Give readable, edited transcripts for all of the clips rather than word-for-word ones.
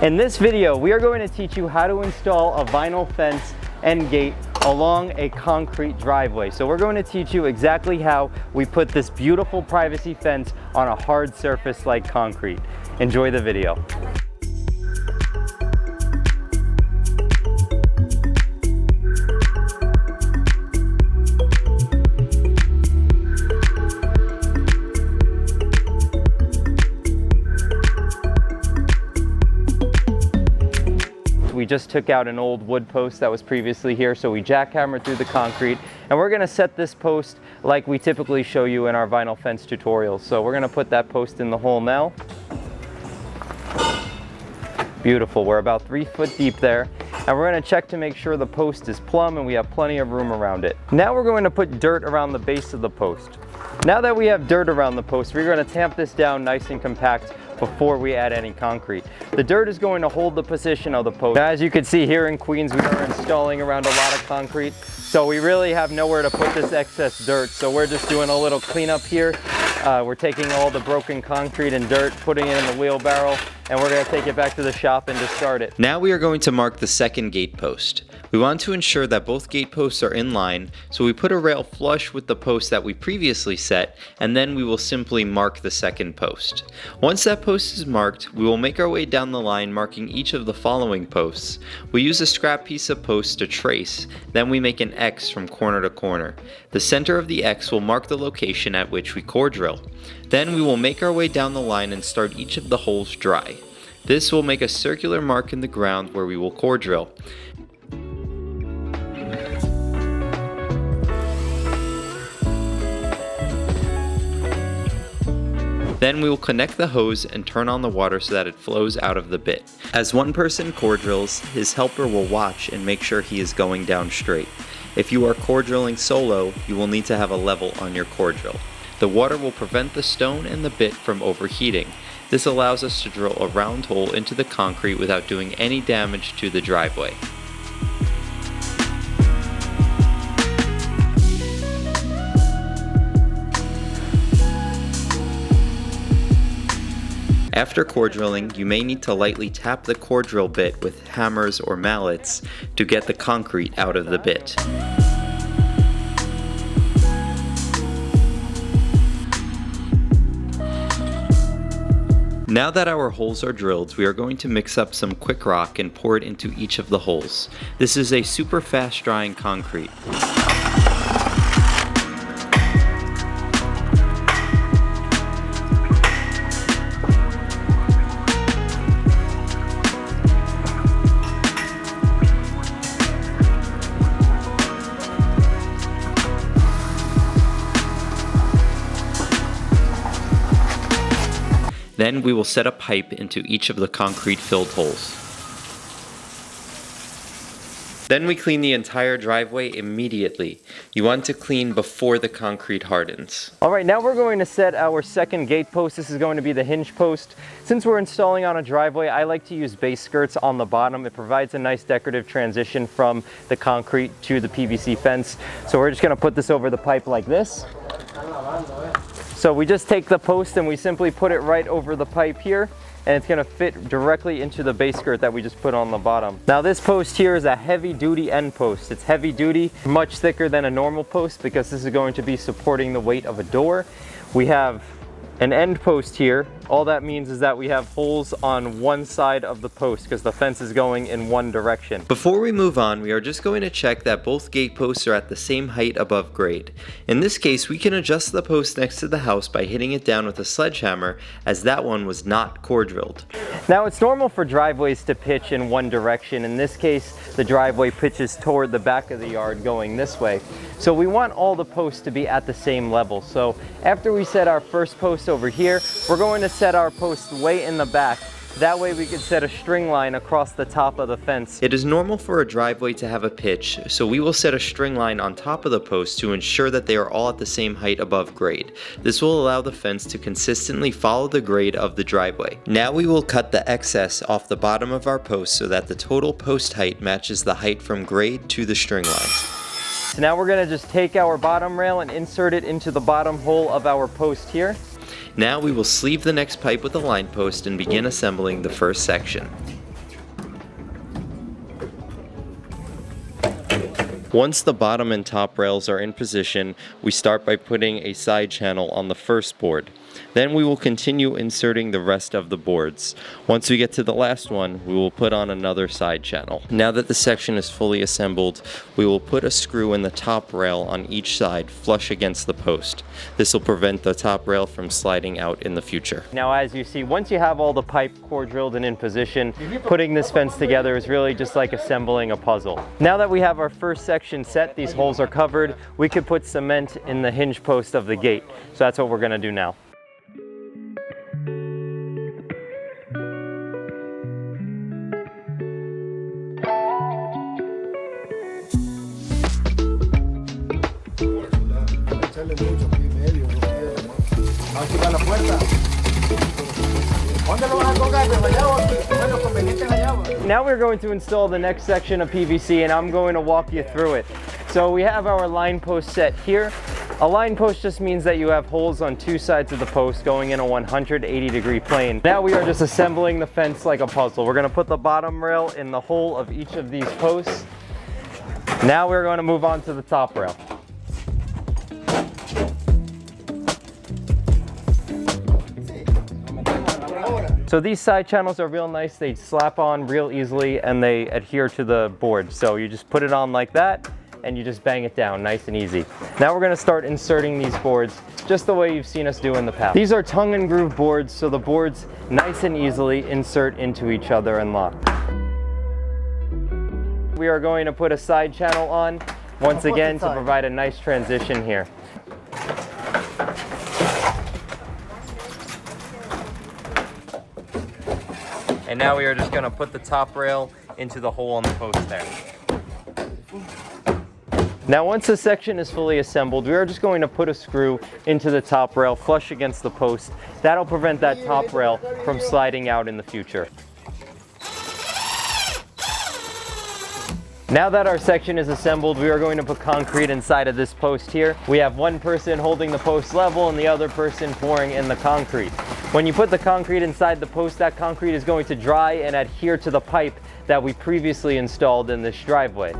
In this video, we are going to teach you how to install a vinyl fence and gate along a concrete driveway. So we're going to teach you exactly how we put this beautiful privacy fence on a hard surface like concrete. Enjoy the video. We just took out an old wood post that was previously here, so we jackhammered through the concrete, and we're going to set this post like we typically show you in our vinyl fence tutorials. So we're going to put that post in the hole now. Beautiful. We're about 3 foot deep there, and we're going to check to make sure the post is plumb and we have plenty of room around it. Now we're going to put dirt around the base of the post. Now that we have dirt around the post, we're going to tamp this down nice and compact before we add any concrete. The dirt is going to hold the position of the post. Now, as you can see here in Queens, we are installing around a lot of concrete, so we really have nowhere to put this excess dirt, so we're just doing a little cleanup here. We're taking all the broken concrete and dirt, putting it in the wheelbarrow, and we're going to take it back to the shop and just start it. Now we are going to mark the second gate post. We want to ensure that both gate posts are in line, so we put a rail flush with the post that we previously set, and then we will simply mark the second post. Once that post is marked, we will make our way down the line marking each of the following posts. We use a scrap piece of post to trace, then we make an X from corner to corner. The center of the X will mark the location at which we core drill. Then we will make our way down the line and start each of the holes dry. This will make a circular mark in the ground where we will core drill. Then we will connect the hose and turn on the water so that it flows out of the bit. As one person core drills, his helper will watch and make sure he is going down straight. If you are core drilling solo, you will need to have a level on your core drill. The water will prevent the stone and the bit from overheating. This allows us to drill a round hole into the concrete without doing any damage to the driveway. After core drilling, you may need to lightly tap the core drill bit with hammers or mallets to get the concrete out of the bit. Now that our holes are drilled, we are going to mix up some quick rock and pour it into each of the holes. This is a super fast drying concrete. Then we will set a pipe into each of the concrete-filled holes. Then we clean the entire driveway immediately. You want to clean before the concrete hardens. All right, now we're going to set our second gate post. This is going to be the hinge post. Since we're installing on a driveway, I like to use base skirts on the bottom. It provides a nice decorative transition from the concrete to the PVC fence. So we're just going to put this over the pipe like this. So we just take the post and we simply put it right over the pipe here, and it's going to fit directly into the base skirt that we just put on the bottom. Now this post here is a heavy duty end post. It's heavy duty, much thicker than a normal post because this is going to be supporting the weight of a door. We have an end post here. All that means is that we have holes on one side of the post because the fence is going in one direction. Before we move on, we are just going to check that both gate posts are at the same height above grade. In this case, we can adjust the post next to the house by hitting it down with a sledgehammer, as that one was not core drilled. Now it's normal for driveways to pitch in one direction. In this case, the driveway pitches toward the back of the yard going this way. So we want all the posts to be at the same level. So after we set our first post over here, we're going to set our post way in the back. That way we can set a string line across the top of the fence. It is normal for a driveway to have a pitch, so we will set a string line on top of the post to ensure that they are all at the same height above grade. This will allow the fence to consistently follow the grade of the driveway. Now we will cut the excess off the bottom of our post so that the total post height matches the height from grade to the string line. So now we're going to just take our bottom rail and insert it into the bottom hole of our post here. Now we will sleeve the next pipe with a line post and begin assembling the first section. Once the bottom and top rails are in position, we start by putting a side channel on the first board. Then we will continue inserting the rest of the boards. Once we get to the last one, we will put on another side channel. Now that the section is fully assembled, we will put a screw in the top rail on each side flush against the post. This will prevent the top rail from sliding out in the future. Now as you see, once you have all the pipe core drilled and in position, putting this fence together is really just like assembling a puzzle. Now that we have our first section set, these holes are covered, we could put cement in the hinge post of the gate. So that's what we're gonna do now. Now we're going to install the next section of PVC, and I'm going to walk you through it. So we have our line post set here. A line post just means that you have holes on two sides of the post going in a 180-degree plane. Now we are just assembling the fence like a puzzle. We're going to put the bottom rail in the hole of each of these posts. Now we're going to move on to the top rail. So these side channels are real nice. They slap on real easily and they adhere to the board. So you just put it on like that and you just bang it down nice and easy. Now we're going to start inserting these boards just the way you've seen us do in the past. These are tongue and groove boards, so the boards nice and easily insert into each other and lock. We are going to put a side channel on once again to provide a nice transition here. And now we are just going to put the top rail into the hole on the post there. Now once the section is fully assembled, we are just going to put a screw into the top rail flush against the post. That'll prevent that top rail from sliding out in the future. Now that our section is assembled, we are going to put concrete inside of this post here. We have one person holding the post level and the other person pouring in the concrete. When you put the concrete inside the post, that concrete is going to dry and adhere to the pipe that we previously installed in this driveway.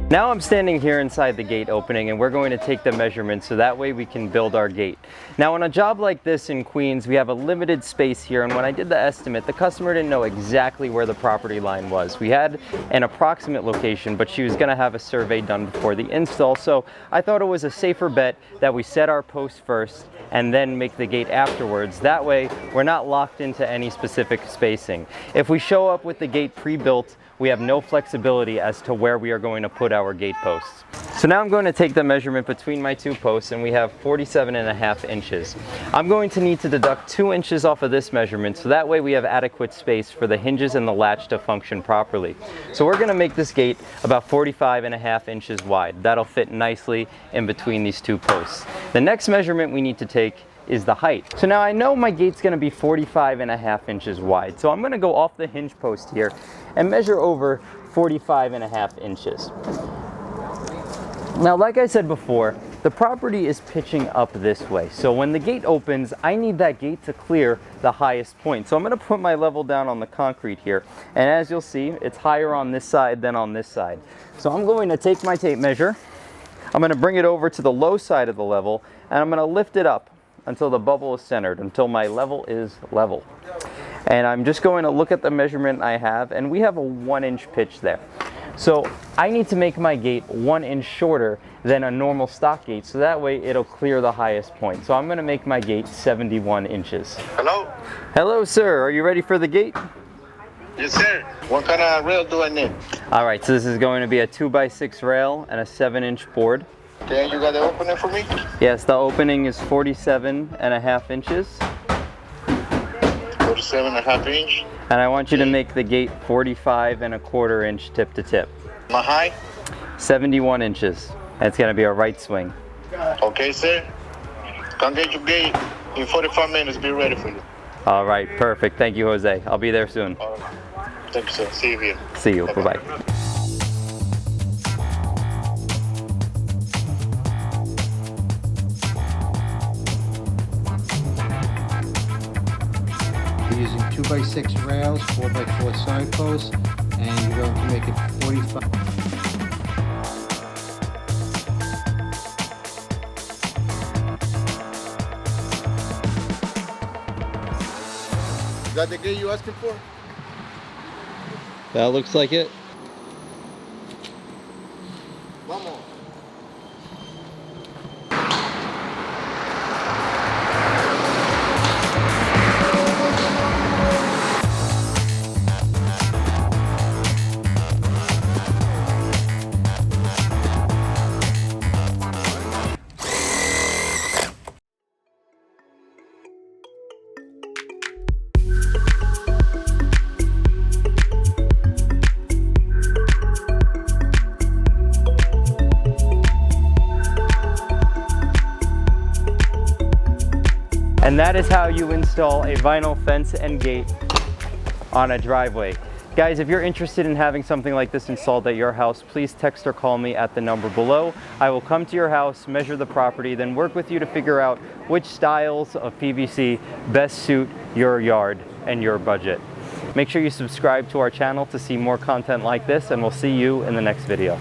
Now I'm standing here inside the gate opening and we're going to take the measurements so that way we can build our gate. Now on a job like this in Queens, we have a limited space here, and when I did the estimate, the customer didn't know exactly where the property line was. We had an approximate location, but she was going to have a survey done before the install, so I thought it was a safer bet that we set our post first and then make the gate afterwards. That way we're not locked into any specific spacing. If we show up with the gate pre-built, we have no flexibility as to where we are going to put our gate posts. So now I'm going to take the measurement between my two posts, and we have 47.5 inches. I'm going to need to deduct 2 inches off of this measurement, so that way we have adequate space for the hinges and the latch to function properly. So we're going to make this gate about 45.5 inches wide. That'll fit nicely in between these two posts. The next measurement we need to take is the height. So now I know my gate's going to be 45.5 inches wide. So I'm going to go off the hinge post here and measure over 45.5 inches. Now, like I said before, the property is pitching up this way. So when the gate opens, I need that gate to clear the highest point. So I'm going to put my level down on the concrete here. And as you'll see, it's higher on this side than on this side. So I'm going to take my tape measure. I'm going to bring it over to the low side of the level, and I'm going to lift it up until the bubble is centered, until my level is level. And I'm just going to look at the measurement I have, and we have a 1-inch pitch there. So I need to make my gate 1 inch shorter than a normal stock gate, so that way it'll clear the highest point. So I'm going to make my gate 71 inches. Hello? Hello, sir. Are you ready for the gate? Yes, sir. What kind of rail do I need? All right, so this is going to be a 2x6 rail and a 7-inch board. Okay, you got the opening for me? Yes, the opening is 47.5 inches. 47.5 inch. And I want you to make the gate 45.25 inch tip to tip. My height? 71 inches. That's going to be a right swing. Okay, sir. Come get your gate in 45 minutes. Be ready for you. All right, perfect. Thank you, Jose. I'll be there soon. All right. Thank you, sir. See you here. See you. Bye-bye. We're using 2x6 rails, 4x4 signposts, and you're going to make it 45. that the gate you asking for? That looks like it. Vamos. And that is how you install a vinyl fence and gate on a driveway. Guys, if you're interested in having something like this installed at your house, please text or call me at the number below. I will come to your house, measure the property, then work with you to figure out which styles of PVC best suit your yard and your budget. Make sure you subscribe to our channel to see more content like this, and we'll see you in the next video.